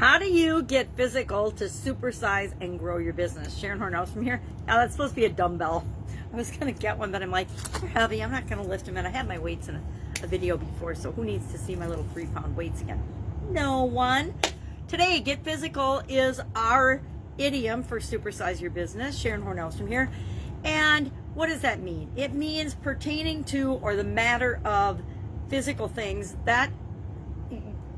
How do you get physical to supersize and grow your business? Sharon Horne-Ellstrom here. Now that's supposed to be a dumbbell. I was going to get one, but I'm like, they're heavy. I'm not going to lift them. And I had my weights in a video before, so who needs to see my little 3-pound weights again? No one. Today, get physical is our idiom for supersize your business. Sharon Horne-Ellstrom here. And what does that mean? It means pertaining to or the matter of physical things. That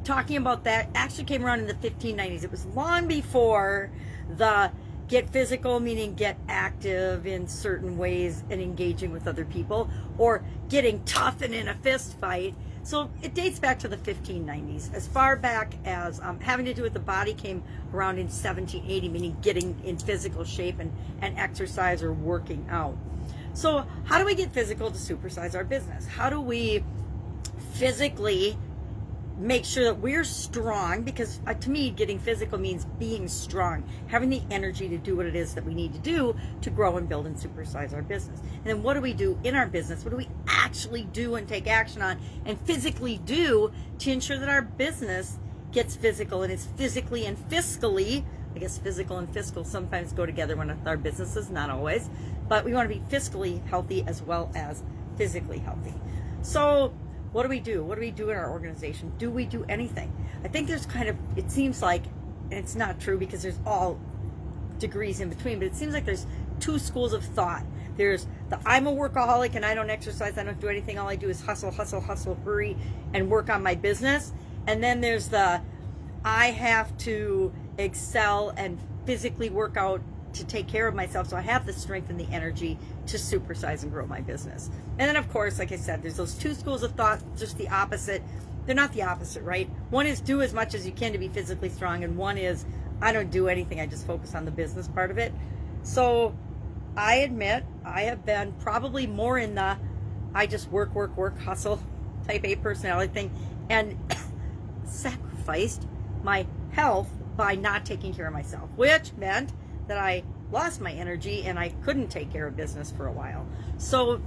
talking about that actually came around in the 1590s. It was long before the get physical, meaning get active in certain ways and engaging with other people, or getting tough and in a fist fight. So it dates back to the 1590s. As far back as having to do with the body came around in 1780, meaning getting in physical shape and exercise or working out. So how do we get physical to supersize our business? How do we physically make sure that we're strong? Because to me, getting physical means being strong, having the energy to do what it is that we need to do to grow and build and supersize our business. And then what do we do in our business? What do we actually do and take action on and physically do to ensure that our business gets physical and is physically and fiscally, I guess physical and fiscal sometimes go together when our businesses, not always, but we want to be fiscally healthy as well as physically healthy. So what do we do? What do we do in our organization? Do we do anything? I think there's kind of, it seems like, and it's not true because there's all degrees in between, but it seems like there's two schools of thought. There's the I'm a workaholic and I don't exercise, I don't do anything, all I do is hustle, hustle, hustle, hurry, and work on my business. And then there's the I have to excel and physically work out to take care of myself so I have the strength and the energy to supersize and grow my business. And then of course, like I said, there's those two schools of thought, just the opposite. They're not the opposite, right? One is do as much as you can to be physically strong, and one is I don't do anything, I just focus on the business part of it. So I admit I have been probably more in the I just work, hustle type A personality thing, and sacrificed my health by not taking care of myself, which meant that I lost my energy and I couldn't take care of business for a while. So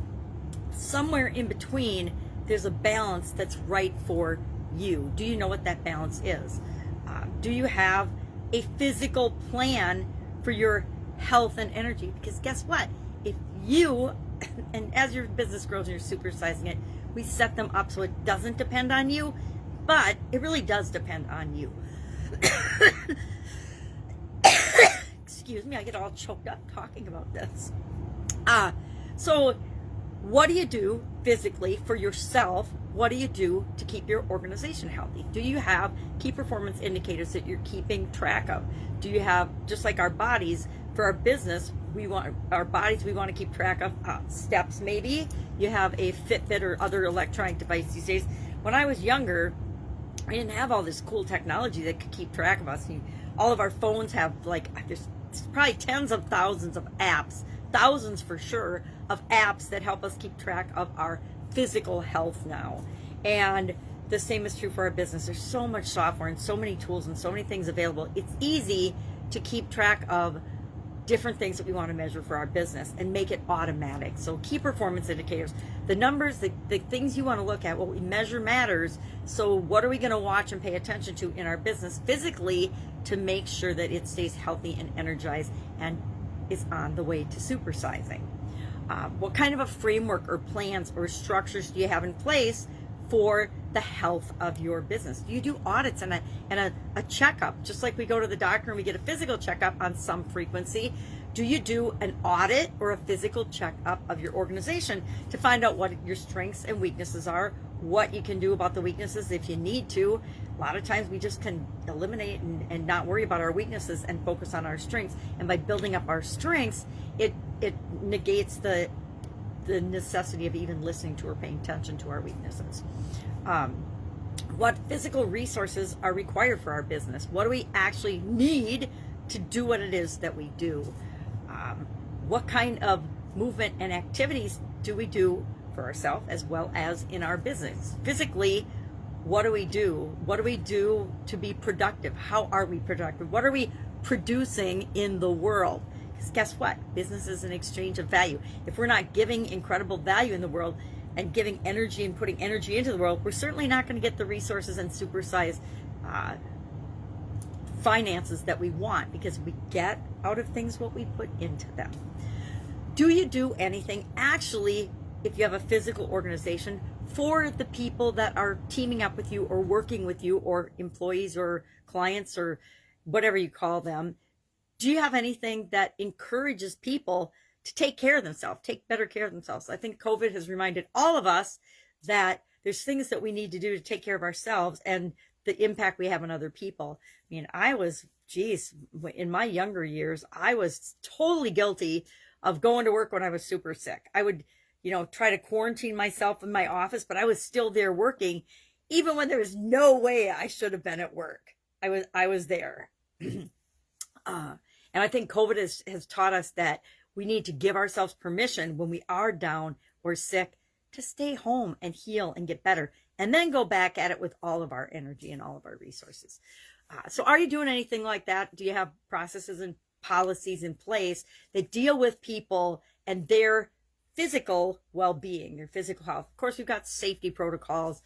somewhere in between, there's a balance that's right for you. Do you know what that balance is? Do you have a physical plan for your health and energy? Because guess what? If you, and as your business grows and you're supersizing it, we set them up so it doesn't depend on you, but it really does depend on you. Excuse me, I get all choked up talking about this. So what do you do physically for yourself? What do you do to keep your organization healthy? Do you have key performance indicators that you're keeping track of? Do you have, just like our bodies, for our business, we want to keep track of steps maybe. You have a Fitbit or other electronic device these days. When I was younger, I didn't have all this cool technology that could keep track of us. All of our phones have there's probably tens of thousands of apps, thousands for sure, of apps that help us keep track of our physical health now. And the same is true for our business. There's so much software and so many tools and so many things available. It's easy to keep track of different things that we want to measure for our business and make it automatic. So key performance indicators, the numbers, the things you want to look at, what we measure matters. So what are we going to watch and pay attention to in our business physically to make sure that it stays healthy and energized and is on the way to supersizing? What kind of a framework or plans or structures do you have in place for the health of your business? Do you do audits and a checkup, just like we go to the doctor and we get a physical checkup on some frequency? Do you do an audit or a physical checkup of your organization to find out what your strengths and weaknesses are, what you can do about the weaknesses if you need to? A lot of times we just can eliminate and not worry about our weaknesses and focus on our strengths. And by building up our strengths, it negates the necessity of even listening to or paying attention to our weaknesses. What physical resources are required for our business? What do we actually need to do what it is that we do? What kind of movement and activities do we do for ourselves as well as in our business? Physically, what do we do? What do we do to be productive? How are we productive? What are we producing in the world? Because guess what? Business is an exchange of value. If we're not giving incredible value in the world and giving energy and putting energy into the world, we're certainly not going to get the resources and supersize finances that we want, because we get out of things what we put into them. Do you do anything actually, if you have a physical organization, for the people that are teaming up with you or working with you, or employees or clients or whatever you call them? Do you have anything that encourages people to take care of themselves, take better care of themselves? I think COVID has reminded all of us that there's things that we need to do to take care of ourselves and the impact we have on other people. I mean, in my younger years, I was totally guilty of going to work when I was super sick. I would, try to quarantine myself in my office, but I was still there working, even when there was no way I should have been at work. I was there. And I think COVID has taught us that we need to give ourselves permission when we are down or sick to stay home and heal and get better, and then go back at it with all of our energy and all of our resources. So are you doing anything like that? Do you have processes and policies in place that deal with people and their physical well-being, their physical health? Of course, we've got safety protocols.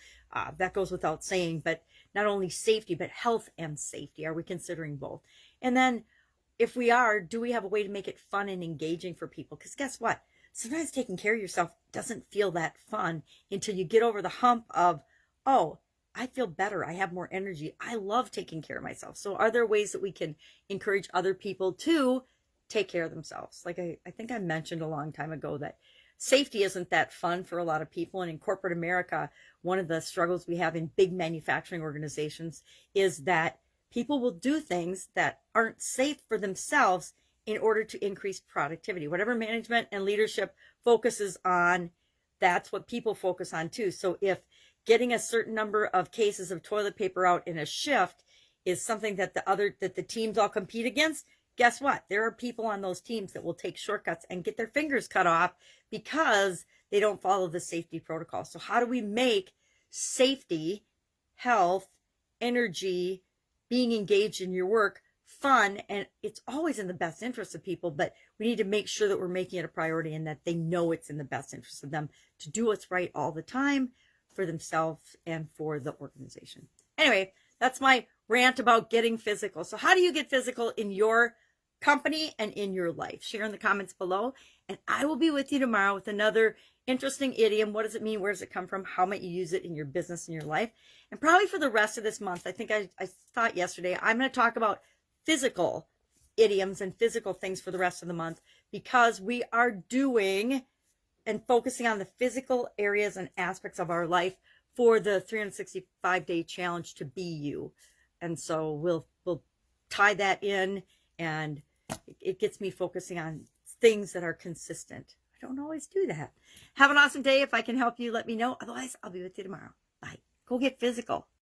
That goes without saying, but not only safety, but health and safety. Are we considering both? And then if we are, do we have a way to make it fun and engaging for people? Because guess what? Sometimes taking care of yourself doesn't feel that fun until you get over the hump of, oh, I feel better. I have more energy. I love taking care of myself. So are there ways that we can encourage other people to take care of themselves? Like I think I mentioned a long time ago that safety isn't that fun for a lot of people. And in corporate America, one of the struggles we have in big manufacturing organizations is that people will do things that aren't safe for themselves in order to increase productivity. Whatever management and leadership focuses on, that's what people focus on too. So if getting a certain number of cases of toilet paper out in a shift is something that the teams all compete against, guess what? There are people on those teams that will take shortcuts and get their fingers cut off because they don't follow the safety protocol. So how do we make safety, health, energy, being engaged in your work fun? And it's always in the best interest of people, but we need to make sure that we're making it a priority and that they know it's in the best interest of them to do what's right all the time for themselves and for the organization. Anyway, that's my rant about getting physical. So how do you get physical in your company and in your life? Share in the comments below, and I will be with you tomorrow with another interesting idiom. What does it mean? Where does it come from? How might you use it in your business and your life? And probably for the rest of this month, I think I thought yesterday, I'm going to talk about physical idioms and physical things for the rest of the month, because we are doing and focusing on the physical areas and aspects of our life for the 365-day challenge to be you. And so we'll tie that in, and it gets me focusing on things that are consistent. I don't always do that. Have an awesome day. If I can help you, let me know. Otherwise, I'll be with you tomorrow. Bye. Go get physical.